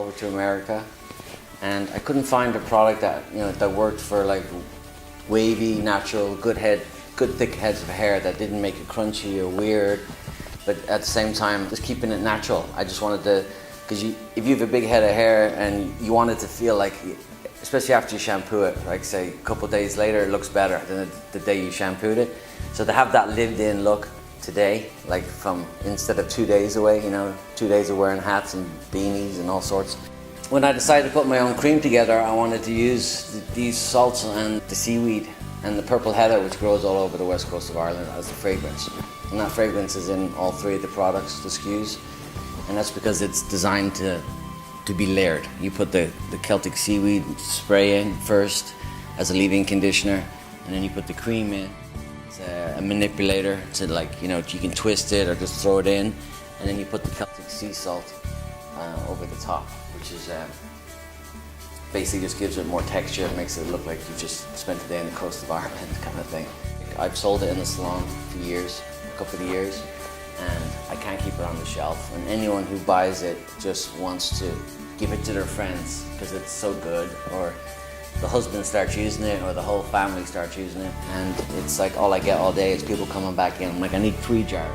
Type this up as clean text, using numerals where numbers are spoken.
over to America, and I couldn't find a product that that worked for like wavy, natural, good thick heads of hair that didn't make it crunchy or weird, but at the same time just keeping it natural. I just wanted to, because if you have a big head of hair and you want it to feel like, especially after you shampoo it, like say a couple of days later, it looks better than the day you shampooed it. So to have that lived-in look today, like from instead of 2 days away, 2 days of wearing hats and beanies and all sorts. When I decided to put my own cream together, I wanted to use these salts and the seaweed and the purple heather, which grows all over the west coast of Ireland, as the fragrance. And that fragrance is in all three of the products, the SKUs, and that's because it's designed to be layered. You put the Celtic seaweed spray in first as a leave-in conditioner, and then you put the cream in. It's a manipulator to you can twist it or just throw it in, and then you put the Celtic sea salt over the top, which is basically just gives it more texture. It makes it look like you just spent a day on the coast of Ireland kind of thing. I've sold it in the salon for years, a couple of years, and I can't keep it on the shelf. And anyone who buys it just wants to give it to their friends because it's so good, or the husband starts using it, or the whole family starts using it, and it's like all I get all day is people coming back in. I'm like, I need 3 jars.